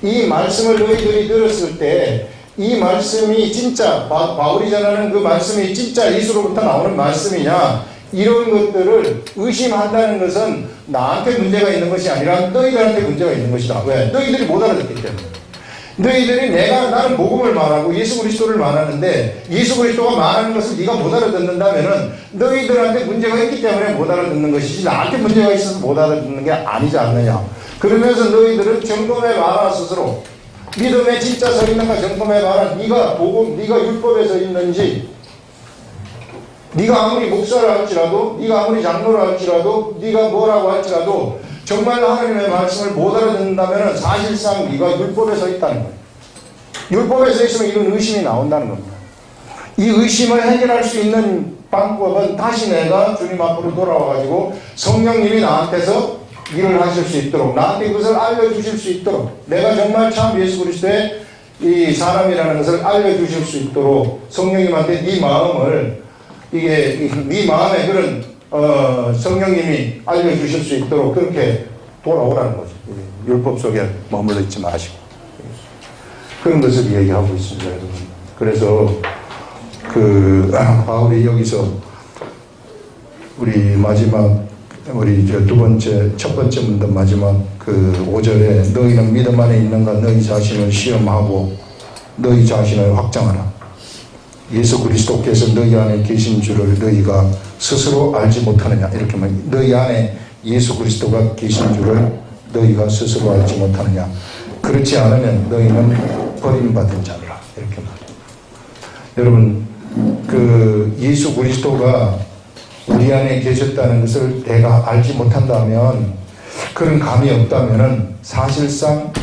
이 말씀을 너희들이 들었을 때 이 말씀이 진짜 바울이 전하는 그 말씀이 진짜 예수로부터 나오는 말씀이냐, 이런 것들을 의심한다는 것은 나한테 문제가 있는 것이 아니라 너희들한테 문제가 있는 것이다. 왜? 너희들이 못 알아듣기 때문에. 너희들이 나는 복음을 말하고 예수 그리스도를 말하는데 예수 그리스도가 말하는 것을 네가 못 알아듣는다면은 너희들한테 문제가 있기 때문에 못 알아듣는 것이지 나한테 문제가 있어서 못 알아듣는 게 아니지 않느냐. 그러면서 너희들은 점검해봐라. 스스로 믿음에 진짜 서 있는가 점검해봐라. 네가 율법에 서 있는지, 네가 아무리 목사라 할지라도, 네가 아무리 장로라 할지라도, 네가 뭐라고 할지라도 정말 하나님의 말씀을 못 알아듣는다면 사실상 네가 율법에 서 있다는 거예요. 율법에 서 있으면 이런 의심이 나온다는 겁니다. 이 의심을 해결할 수 있는 방법은 다시 내가 주님 앞으로 돌아와가지고 성령님이 나한테서 일을 하실 수 있도록, 나한테 그것을 알려주실 수 있도록, 내가 정말 참 예수 그리스도의 이 사람이라는 것을 알려주실 수 있도록 성령님한테 네 마음을, 이게 네 마음에 그런 성령님이 알려주실 수 있도록 그렇게 돌아오라는 거죠. 율법 속에 머물러 있지 마시고 그런 것을 얘기하고 있습니다, 여러분. 그래서 바울이 여기서 우리 마지막 첫 번째 문단 마지막 5절에 너희는 믿음 안에 있는가 너희 자신을 시험하고 너희 자신을 확장하라. 예수 그리스도께서 너희 안에 계신 줄을 너희가 스스로 알지 못하느냐. 이렇게 말합니다. 너희 안에 예수 그리스도가 계신 줄을 너희가 스스로 알지 못하느냐. 그렇지 않으면 너희는 버림받은 자라. 이렇게 말합니다. 여러분, 예수 그리스도가 우리 안에 계셨다는 것을 내가 알지 못한다면, 그런 감이 없다면 사실상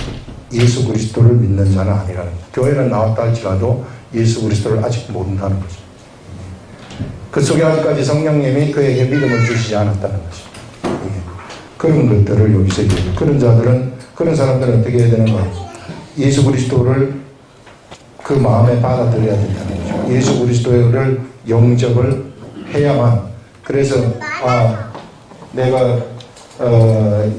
예수 그리스도를 믿는 자는 아니라는 거예요. 교회는 나왔다 할지라도 예수 그리스도를 아직 모른다는 거죠. 그 속에 아직까지 성령님이 그에게 믿음을 주시지 않았다는 거죠. 그런 것들을 여기서 얘기해요. 그런 사람들은 어떻게 해야 되는 거예요? 예수 그리스도를 그 마음에 받아들여야 된다는 거죠. 예수 그리스도를 영접을 해야만. 그래서 내가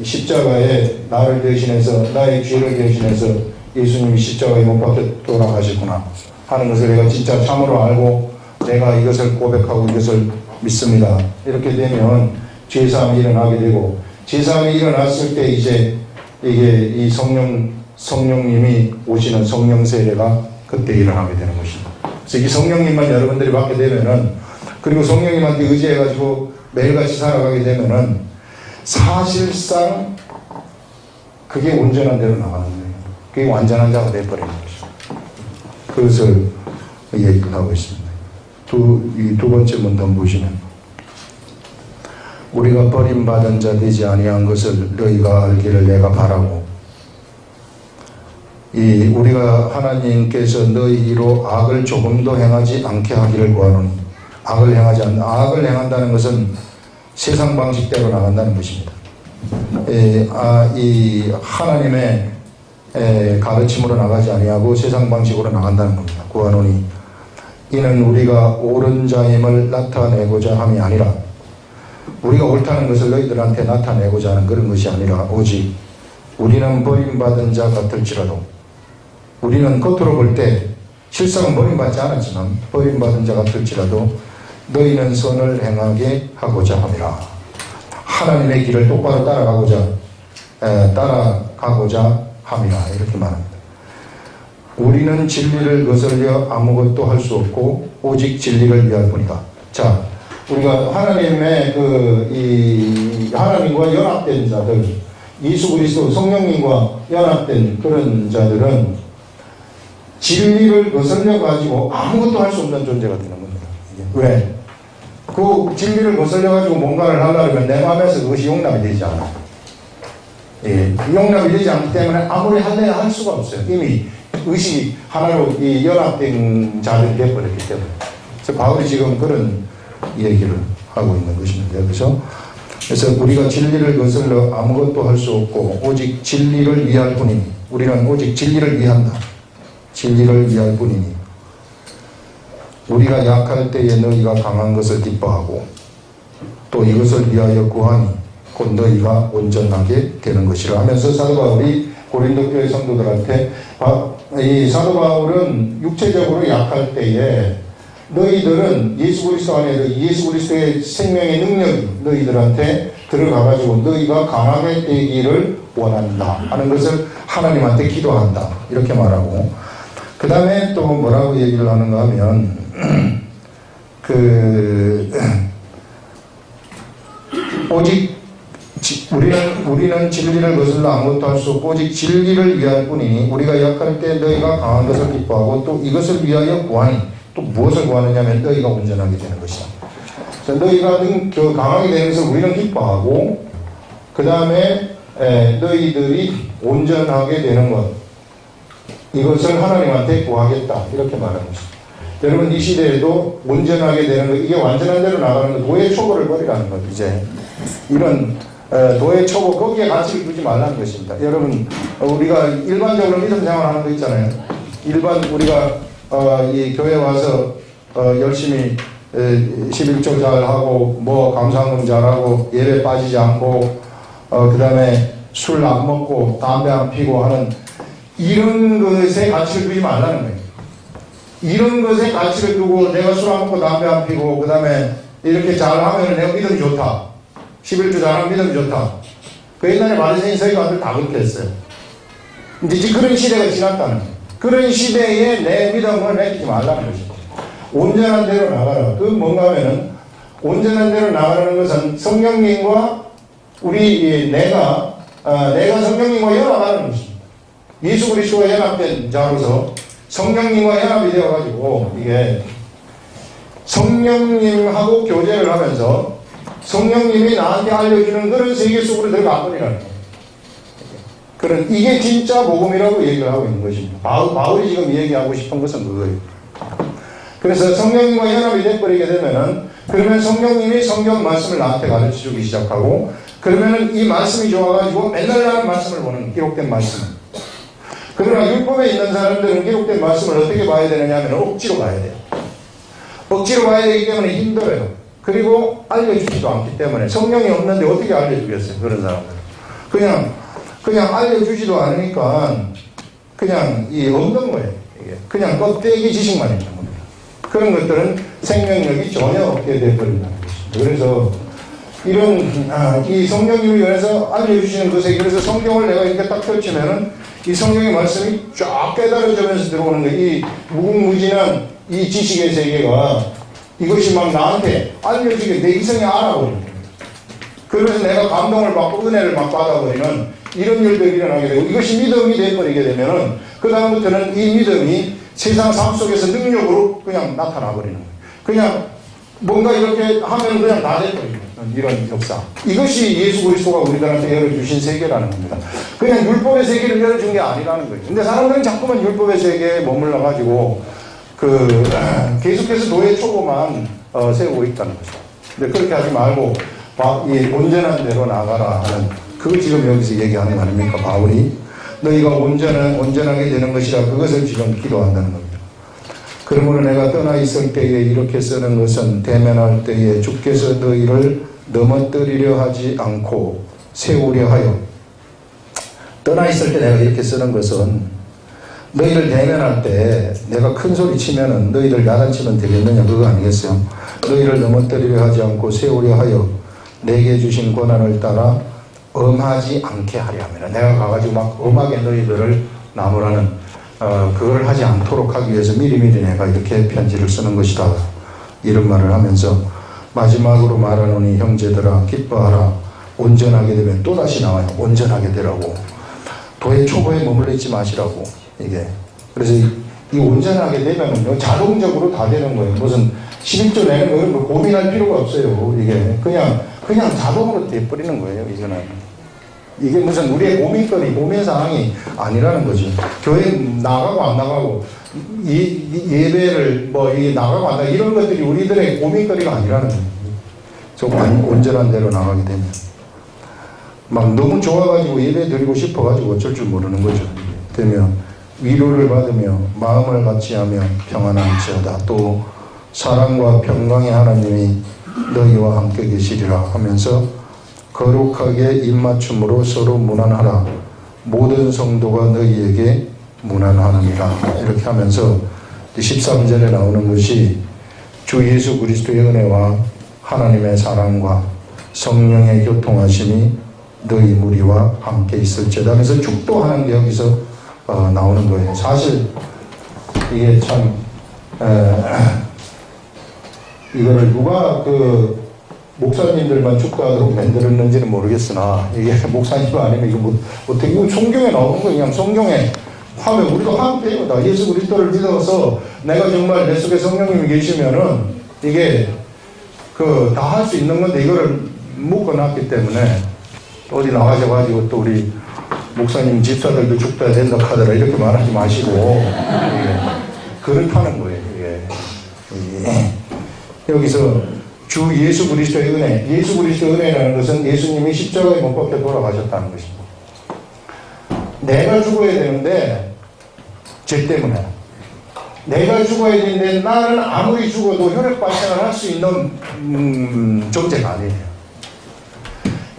십자가에 나를 대신해서, 나의 죄를 대신해서 예수님이 십자가에 못 박혀 돌아가셨구나 하는 것을 내가 진짜 참으로 알고 내가 이것을 고백하고 이것을 믿습니다. 이렇게 되면 죄사함이 일어나게 되고, 죄사함이 일어났을 때 이제 이게 이 성령님이 오시는 성령 세례가 그때 일어나게 되는 것입니다. 그래서 이 성령님만 여러분들이 받게 되면은, 그리고 성령님한테 의지해가지고 매일같이 살아가게 되면은 사실상 그게 온전한 대로 나가는 거예요. 그게 완전한 자가 되어버리는 것이죠. 그것을 얘기를 하고 있습니다. 이 두 번째 문단 보시면, 우리가 버림받은 자 되지 아니한 것을 너희가 알기를 내가 바라고, 우리가 하나님께서 너희로 악을 조금도 행하지 않게 하기를 구하노니, 악을 행한다는 것은 세상 방식대로 나간다는 것입니다. 이 하나님의 가르침으로 나가지 아니하고 세상 방식으로 나간다는 겁니다. 구하노니 이는 우리가 옳은 자임을 나타내고자 함이 아니라, 우리가 옳다는 것을 너희들한테 나타내고자 하는 그런 것이 아니라, 오직 우리는 버림받은 자 같을지라도, 우리는 겉으로 볼 때 실상은 버림받지 않았지만 버림받은 자 같을지라도 너희는 선을 행하게 하고자 함이라. 하나님의 길을 똑바로 따라가고자 함이라. 이렇게 말합니다. 우리는 진리를 거슬려 아무것도 할 수 없고 오직 진리를 위할 뿐이다. 자, 우리가 하나님의 하나님과 연합된 자들, 예수 그리스도 성령님과 연합된 그런 자들은 진리를 거슬려 가지고 아무것도 할 수 없는 존재가 되는 겁니다. 왜? 그 진리를 거슬려 가지고 뭔가를 하려면 내 마음에서 그것이 용납이 되지 않아요. 예, 용납이 되지 않기 때문에 아무리 할래야 할 수가 없어요. 이미 의식이 하나로 연합된 자들이 되어버렸기 때문에. 그래서 바울이 지금 그런 얘기를 하고 있는 것입니다. 그래서 우리가 진리를 거슬러 아무것도 할 수 없고 오직 진리를 위할 뿐이니, 우리는 오직 진리를 위한다. 진리를 위할 뿐이니 우리가 약할 때에 너희가 강한 것을 기뻐하고 또 이것을 위하여 구하니 곧 너희가 온전하게 되는 것이라 하면서 사도 바울이 고린도 교회 성도들한테, 이 사도 바울은 육체적으로 약할 때에 너희들은 예수 그리스도 안에 예수 그리스도의 생명의 능력이 너희들한테 들어가가지고 너희가 강하게 되기를 원한다 하는 것을 하나님한테 기도한다, 이렇게 말하고, 그 다음에 또 뭐라고 얘기를 하는가 하면 오직 우리는 진리를 거슬러 아무것도 할 수 없고 오직 진리를 위할 뿐이니 우리가 약할 때 너희가 강한 것을 기뻐하고 또 이것을 위하여 구하니, 또 무엇을 구하느냐면 너희가 온전하게 되는 것이다. 그래서 너희가 강하게 되는 것을 우리는 기뻐하고, 그 다음에 너희들이 온전하게 되는 것, 이것을 하나님한테 구하겠다, 이렇게 말하는 것입니다. 여러분, 이 시대에도 온전하게 되는 것, 이게 완전한 대로 나가는 것, 도의 초보를 버리라는 것, 이제 이런 도의 초보, 거기에 가치를 두지 말라는 것입니다. 여러분, 우리가 일반적으로 믿음 생활하는 거 있잖아요. 일반 우리가 이 교회 와서 열심히 11조 잘하고 뭐 감사헌금 잘하고 예배 빠지지 않고 그 다음에 술 안 먹고 담배 안 피고 하는 이런 것에 가치를 두지 말라는 거예요. 이런 것에 가치를 두고 내가 술 안 먹고 담배 안 피고 그 다음에 이렇게 잘하면 내가 믿음이 좋다, 11조 잘하면 믿음이 좋다. 그 옛날에 바리새인 서기관들 다 그렇게 했어요. 이제 그런 시대가 지났다는 거예요. 그런 시대에 내 믿음을 맡기지 말라는 것입니다. 온전한 대로 나가라. 그 뭔가 하면은 온전한 대로 나가라는 것은 성령님과 내가 성령님과 연합하는 것입니다. 예수 그리스도와 연합된 자로서 성령님과 연합이 되어가지고 이게 성령님하고 교제를 하면서 성령님이 나한테 알려주는 그런 세계 속으로 들어가 버리라는 거예요. 이게 진짜 복음이라고 얘기를 하고 있는 것입니다. 바울이 지금 얘기하고 싶은 것은 그거예요. 그래서 성령님과 연합이 돼버리게 되면은, 그러면 성령님이 성경 말씀을 나한테 가르쳐 주기 시작하고, 그러면은 이 말씀이 좋아가지고 맨날 나는 말씀을 보는, 기록된 말씀. 그러나 율법에 있는 사람들은 기록된 말씀을 어떻게 봐야 되느냐 하면 억지로 봐야 돼요. 억지로 봐야 되기 때문에 힘들어요. 그리고 알려주지도 않기 때문에, 성령이 없는데 어떻게 알려주겠어요, 그런 사람들은. 그냥 알려주지도 않으니까 그냥 없는 거예요. 이게 그냥 껍데기 지식만 있는 겁니다. 그런 것들은 생명력이 전혀 없게 되어버린다는 것입니다. 그래서 이런 이 성령님이 그래서 알려주시는 것에, 그래서 성경을 내가 이렇게 딱 펼치면은 이 성경의 말씀이 쫙 깨달아지면서 들어오는 거예요. 이 무궁무진한 이 지식의 세계가 이것이 막 나한테 알려지게 내 이성이 알아버리는 거예요. 그러면서 내가 감동을 받고 은혜를 막 받아버리는 이런 일들이 일어나게 되고, 이것이 믿음이 되어버리게 되면은 그 다음부터는 이 믿음이 세상 삶 속에서 능력으로 그냥 나타나버리는 거예요. 그냥 뭔가 이렇게 하면 그냥 다 돼버리는 이런 역사. 이것이 예수 그리스도가 우리들한테 열어주신 세계라는 겁니다. 그냥 율법의 세계를 열어준 게 아니라는 거예요. 근데 사람들은 자꾸만 율법의 세계에 머물러가지고 계속해서 도의 초보만 세우고 있다는 거죠. 근데 그렇게 하지 말고 이 온전한 대로 나가라 하는, 그거 지금 여기서 얘기하는 거 아닙니까? 바울이 너희가 온전하게 되는 것이라, 그것을 지금 기도한다는 겁니다. 그러므로 내가 떠나 있을 때에 이렇게 쓰는 것은 대면할 때에 주께서 너희를 넘어뜨리려 하지 않고 세우려 하여. 떠나 있을 때 내가 이렇게 쓰는 것은 너희를 대면할 때 내가 큰 소리 치면은 너희들 야단치면 되겠느냐, 그거 아니겠어요? 너희를 넘어뜨리려 하지 않고 세우려 하여 내게 주신 권한을 따라 엄하지 않게 하려 합니다. 내가 가가지고 막 엄하게 너희들을 나무라는, 그걸 하지 않도록 하기 위해서 미리미리 내가 이렇게 편지를 쓰는 것이다. 이런 말을 하면서 마지막으로 말하노니 형제들아 기뻐하라. 온전하게 되면 또다시 나와요. 온전하게 되라고. 도의 초보에 머물러 있지 마시라고. 이게. 그래서 이 온전하게 되면은요, 자동적으로 다 되는 거예요. 무슨 11조 내는 거를 뭐 고민할 필요가 없어요. 이게. 그냥 자동으로 돼버리는 거예요. 이거는. 이게 무슨 우리의 고민거리, 고민사항이 아니라는 거지. 교회 나가고 안 나가고, 예배를 이게 나가고 안 나가고, 이런 것들이 우리들의 고민거리가 아니라는 거예요. 조금 온전한 대로 나가게 되면. 막 너무 좋아가지고 예배 드리고 싶어가지고 어쩔 줄 모르는 거죠. 되면 위로를 받으며 마음을 같이하며 평안할지어다. 또 사랑과 평강의 하나님이 너희와 함께 계시리라 하면서 거룩하게 입맞춤으로 서로 문안하라. 모든 성도가 너희에게 문안하느니라. 이렇게 하면서 13절에 나오는 것이 주 예수 그리스도의 은혜와 하나님의 사랑과 성령의 교통하심이 너희 무리와 함께 있을지어다 하면서 축도하는 게 여기서 나오는 거예요. 사실 이게 참 이거를 누가 그 목사님들만 축도하도록 만들었는지는 모르겠으나 이게 목사님 아니면 이거 어떻게 이거 성경에 나오는 거 그냥 성경에 하면 우리도 함께 이거다. 예수 그리스도를 믿어서 내가 정말 내 속에 성령님이 계시면은 이게 다 할 수 있는 건데 이거를 묶어놨기 때문에 어디 나가셔가지고 또 우리 목사님 집사들도 축도해야 된다 하더라 이렇게 말하지 마시고 그렇다는 거예요. 이게. 여기서 주 예수 그리스도의 은혜, 예수 그리스도의 은혜라는 것은 예수님이 십자가에 못 박혀 돌아가셨다는 것입니다. 내가 죽어야 되는데 죄 때문에 내가 죽어야 되는데 나는 아무리 죽어도 혈액 발생을 할 수 있는 존재가 아니에요.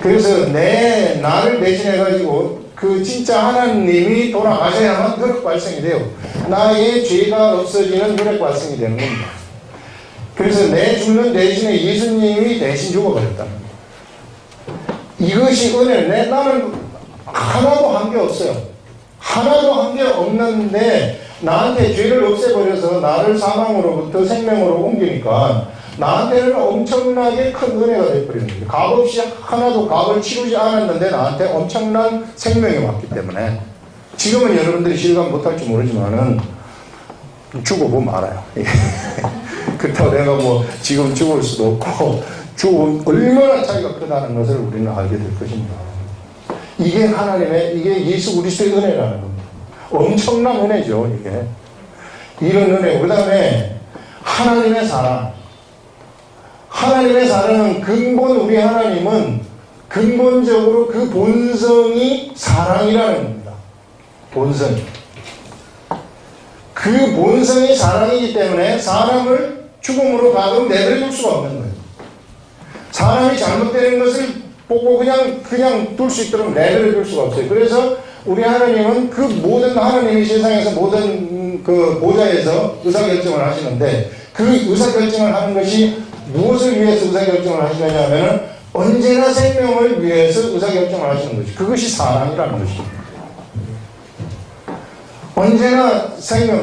그래서 나를 대신해가지고 그 진짜 하나님이 돌아가셔야만 혈액 발생이 돼요. 나의 죄가 없어지는 혈액 발생이 되는 겁니다. 그래서 내 죽는 대신에 예수님이 대신 죽어버렸다는 거예요. 이것이 은혜인데 나는 하나도 한 게 없어요. 하나도 한 게 없는데 나한테 죄를 없애버려서 나를 사망으로부터 생명으로 옮기니까 나한테는 엄청나게 큰 은혜가 되어버리는 거예요. 값없이 하나도 값을 치르지 않았는데 나한테 엄청난 생명이 왔기 때문에 지금은 여러분들이 실감 못할지 모르지만은 죽어보면 알아요. 그렇다고 내가 지금 죽을 수도 없고 죽으면 얼마나 차이가 크다는 것을 우리는 알게 될 것입니다. 이게 하나님의, 이게 예수 그리스도의 은혜라는 겁니다. 엄청난 은혜죠, 이게. 이런 은혜. 그 다음에 하나님의 사랑. 하나님의 사랑은 우리 하나님은 근본적으로 그 본성이 사랑이라는 겁니다. 본성. 그 본성이 사랑이기 때문에 사람을 죽음으로 가끔 내버려둘 수가 없는 거예요. 사람이 잘못되는 것을 보고 그냥 둘 수 있도록 내버려둘 수가 없어요. 그래서 우리 하나님은 그 모든 하나님이 세상에서 모든 그 보좌에서 의사결정을 하시는데 그 의사결정을 하는 것이 무엇을 위해서 의사결정을 하시느냐 하면은 언제나 생명을 위해서 의사결정을 하시는 것이 그것이 사랑이라는 것입니다. 언제나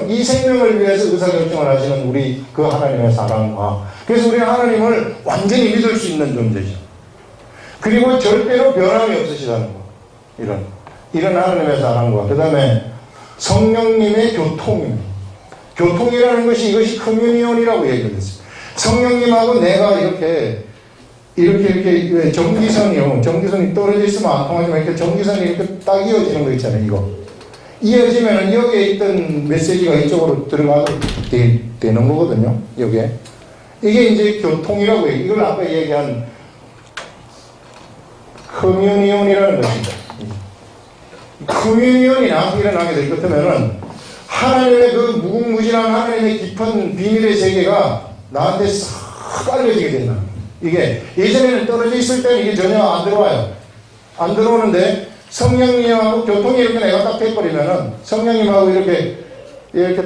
이 생명을 위해서 의사결정을 하시는 우리 그 하나님의 사랑과 그래서 우리 하나님을 완전히 믿을 수 있는 존재죠. 그리고 절대로 변함이 없으시다는 거. 이런 하나님의 사랑과 그 다음에 성령님의 교통입니다. 교통이라는 것이 이것이 커뮤니온이라고 얘기를 했어요. 성령님하고 내가 이렇게 전기선이 떨어져 있으면 안 통하지만 이렇게 전기선이 이렇게 딱 이어지는 거 있잖아요. 이거. 이어지면 여기에 있던 메시지가 이쪽으로 들어가게 되는 거거든요. 여기에. 이게 이제 교통이라고 해요. 이걸 아까 얘기한 커뮤니온이라는 것입니다. 커뮤니온이 나한테 일어나게 될 것 같으면은 하나님의 그 무궁무진한 하나님의 깊은 비밀의 세계가 나한테 싹 알려지게 된다. 이게 예전에는 떨어져 있을 때는 이게 전혀 안 들어와요. 안 들어오는데 성령님하고 교통이 이렇게 내가 딱 돼버리면은 성령님하고 이렇게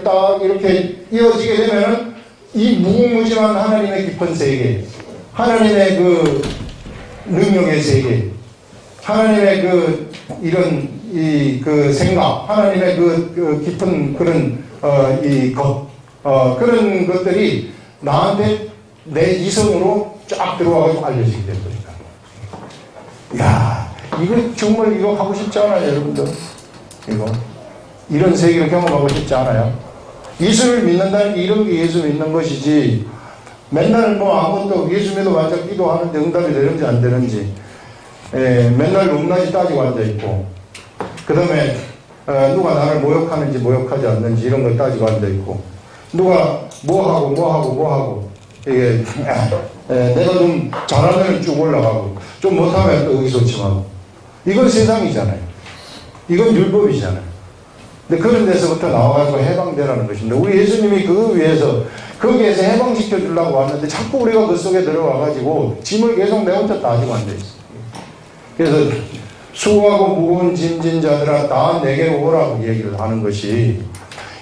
딱 이렇게 이어지게 되면은 이 무궁무진한 하나님의 깊은 세계, 하나님의 그 능력의 세계, 하나님의 그 이런 그 생각, 하나님의 그 깊은 그런, 그런 것들이 나한테 내 이성으로 쫙 들어와가지고 알려지게 된 거니까. 야, 이거 정말 이거 하고 싶지 않아요, 여러분들? 이런 세계를 경험하고 싶지 않아요? 예수를 믿는다는 게 이런 게 예수 믿는 것이지, 맨날 뭐 아무것도 예수 믿어봤자 기도하는데 응답이 되는지 안 되는지, 맨날 높낮이 따지고 앉아있고, 그 다음에 누가 나를 모욕하는지 모욕하지 않는지 이런 걸 따지고 앉아있고, 누가 뭐하고 이게 내가 좀 잘하면 쭉 올라가고 좀 못하면 또 의기소침하고, 이건 세상이잖아요. 이건 율법이잖아요. 근데 그런 데서부터 나와가지고 해방되라는 것입니다. 우리 예수님이 그 위에서 거기에서 해방시켜 주려고 왔는데 자꾸 우리가 그 속에 들어와가지고 짐을 계속 내 혼자 따지고 앉아있어요. 그래서 수고하고 무거운 짐진 자들아 다 내게로 오라고 얘기를 하는 것이,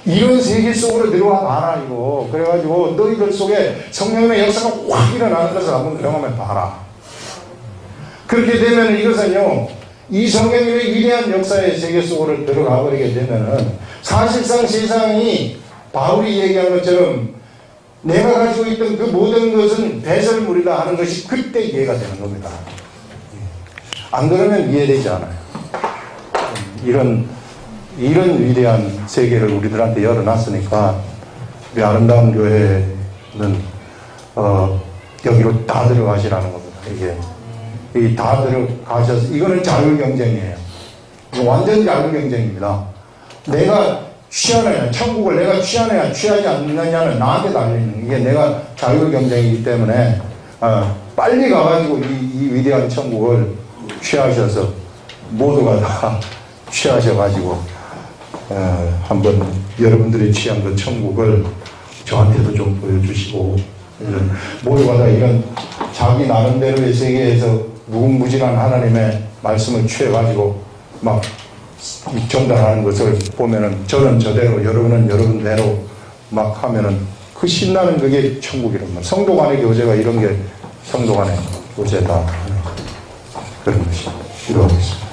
이런 세계 속으로 들어와 봐라 이거. 그래가지고 너희들 속에 성령의 역사가 확 일어나는 것을 한번 경험해 봐라. 그렇게 되면 이것은요, 이 성령님의 위대한 역사의 세계 속으로 들어가 버리게 되면은 사실상 세상이 바울이 얘기한 것처럼 내가 가지고 있던 그 모든 것은 배설물이다 하는 것이 그때 이해가 되는 겁니다. 안 그러면 이해되지 않아요. 이런 위대한 세계를 우리들한테 열어놨으니까 우리 아름다운 교회는 여기로 다 들어가시라는 겁니다. 이게 다 들어가셔서, 이거는 자율경쟁이에요. 완전 자율경쟁입니다. 내가 취하느냐, 천국을 내가 취하느냐 취하지 않느냐는 나한테 달려있는, 이게 내가 자율경쟁이기 때문에 빨리 가가지고 이 위대한 천국을 취하셔서 모두가 다 취하셔가지고 한번 여러분들이 취한 그 천국을 저한테도 좀 보여주시고, 모두가 다 이런 자기 나름대로의 세계에서 무궁무진한 하나님의 말씀을 취해가지고 막 전달하는 것을 보면은, 저는 저대로 여러분은 여러분대로 막 하면은 그 신나는 그게 천국이란 말이에요. 성도 간의 교제가 이런 게 성도 간의 교제다. 그런 것이 이루어지겠습니다.